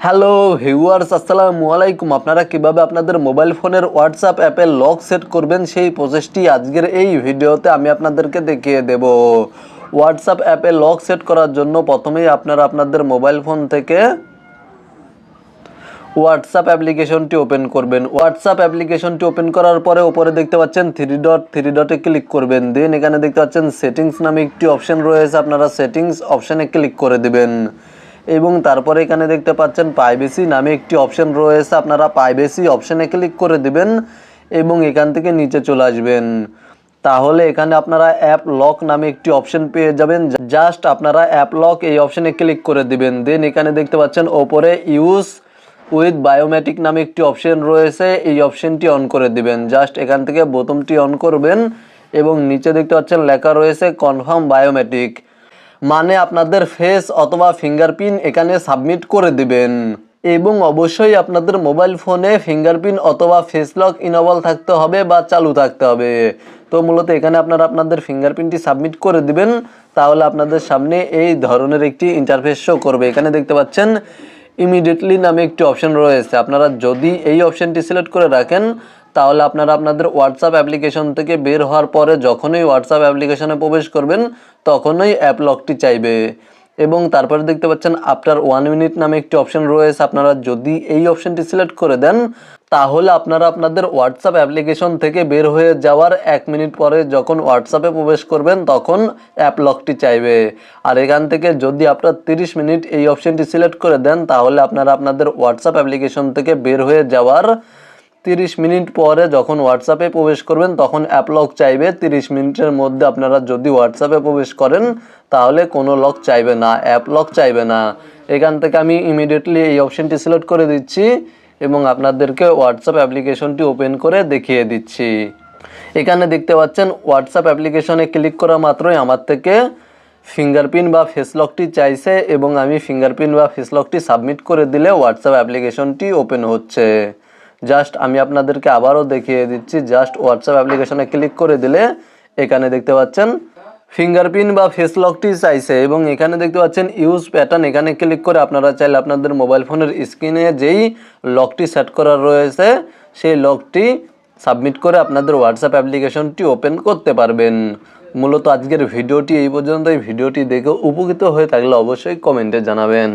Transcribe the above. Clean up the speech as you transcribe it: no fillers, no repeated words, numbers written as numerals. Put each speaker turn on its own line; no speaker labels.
Hello viewers, আসসালামু আলাইকুম। আপনারা কিভাবে আপনাদের মোবাইল ফোনের হোয়াটসঅ্যাপ অ্যাপে লক সেট করবেন সেই প্রসেসটি আজকের এই ভিডিওতে আমি আপনাদেরকে দেখিয়ে দেব। হোয়াটসঅ্যাপ অ্যাপে লক সেট করার জন্য প্রথমেই আপনারা আপনাদের মোবাইল ফোন থেকে হোয়াটসঅ্যাপ অ্যাপ্লিকেশনটি ওপেন করবেন। হোয়াটসঅ্যাপ অ্যাপ্লিকেশনটি ওপেন করার পরে উপরে দেখতে পাচ্ছেন থ্রি ডটে ক্লিক করবেন। দেন এখানে দেখতে পাচ্ছেন সেটিংস নামে একটি অপশন রয়েছে, আপনারা সেটিংস অপশানে ক্লিক করে দেবেন। এবং তারপরে এখানে দেখতে পাচ্ছেন প্রাইভেসি নামে একটি অপশন রয়েছে, আপনারা প্রাইভেসি অপশানে ক্লিক করে দিবেন এবং এখান থেকে নিচে চলে আসবেন। তাহলে এখানে আপনারা অ্যাপ লক নামে একটি অপশন পেয়ে যাবেন। জাস্ট আপনারা অ্যাপ লক এই অপশানে ক্লিক করে দিবেন। দেন এখানে দেখতে পাচ্ছেন ওপরে ইউজ উইথ বায়োমেট্রিক নামে একটি অপশন রয়েছে, এই অপশনটি অন করে দিবেন। জাস্ট এখান থেকে বোতামটি অন করবেন এবং নিচে দেখতে পাচ্ছেন লেখা রয়েছে কনফার্ম বায়োমেট্রিক, মানে আপনাদের ফেস অথবা ফিঙ্গারপ্রিন্ট এখানে সাবমিট করে দিবেন। এবং অবশ্যই আপনাদের মোবাইল ফোনে ফিঙ্গারপ্রিন্ট অথবা ফেস লক ইনেবল থাকতে হবে বা চালু থাকতে হবে। তো মূলত এখানে আপনারা আপনাদের ফিঙ্গারপ্রিন্টটি সাবমিট করে দিবেন, তাহলে আপনাদের সামনে এই ধরনের একটি ইন্টারফেস শো করবে। এখানে দেখতে পাচ্ছেন ইমিডিয়েটলি নামে একটি অপশন রয়েছে, আপনারা যদি এই অপশনটি সিলেক্ট করে রাখেন তাহলে আপনারা আপনাদের হোয়াটসঅ্যাপ অ্যাপ্লিকেশন থেকে বের হওয়ার পরে যখনই হোয়াটসঅ্যাপ অ্যাপ্লিকেশনে প্রবেশ করবেন তখনই অ্যাপ লকটি চাইবে। এবং তারপরে দেখতে পাচ্ছেন আফটার 1 মিনিট নামে একটি অপশন রয়েছে, আপনারা যদি এই অপশনটি সিলেক্ট করে দেন তাহলে আপনারা আপনাদের হোয়াটসঅ্যাপ অ্যাপ্লিকেশন থেকে বের হয়ে যাওয়ার 1 মিনিট পরে যখন হোয়াটসঅ্যাপে প্রবেশ করবেন তখন অ্যাপ লকটি চাইবে। আর এখান থেকে যদি আপনারা 30 মিনিট এই অপশনটি সিলেক্ট করে দেন তাহলে আপনারা আপনাদের হোয়াটসঅ্যাপ অ্যাপ্লিকেশন থেকে বের হয়ে যাওয়ার 30 মিনিট পরে যখন হোয়াটসঅ্যাপে প্রবেশ করবেন তখন অ্যাপ লক চাইবে। 30 মিনিটের মধ্যে আপনারা যদি হোয়াটসঅ্যাপে প্রবেশ করেন তাহলে কোনো লক চাইবে না, অ্যাপ লক চাইবে না। এখান থেকে আমি ইমিডিয়েটলি এই অপশনটি সিলেক্ট করে দিচ্ছি এবং আপনাদেরকে হোয়াটসঅ্যাপ অ্যাপ্লিকেশনটি ওপেন করে দেখিয়ে দিচ্ছি। এখানে দেখতে পাচ্ছেন হোয়াটসঅ্যাপ অ্যাপ্লিকেশনে ক্লিক করা মাত্রই আমার থেকে ফিঙ্গারপ্রিন্ট বা ফেস লকটি চাইছে এবং আমি ফিঙ্গারপ্রিন্ট বা ফেস লকটি সাবমিট করে দিলে হোয়াটসঅ্যাপ অ্যাপ্লিকেশনটি ওপেন হচ্ছে। জাস্ট আমি আপনাদেরকে আবারও দেখিয়ে দিচ্ছি। জাস্ট হোয়াটসঅ্যাপ অ্যাপ্লিকেশনে ক্লিক করে দিলে এখানে দেখতে পাচ্ছেন ফিঙ্গারপ্রিন্ট বা ফেস লকটি চাইছে এবং এখানে দেখতে পাচ্ছেন ইউজ প্যাটার্ন, এখানে ক্লিক করে আপনারা চাইলে আপনাদের মোবাইল ফোনের স্ক্রিনে যেই লকটি সেট করা রয়েছে সেই লকটি সাবমিট করে আপনাদের হোয়াটসঅ্যাপ অ্যাপ্লিকেশনটি ওপেন করতে পারবেন। মূলত আজকের ভিডিওটি এই পর্যন্ত। এই ভিডিওটি দেখে উপকৃত হয়ে থাকলে অবশ্যই কমেন্টে জানাবেন।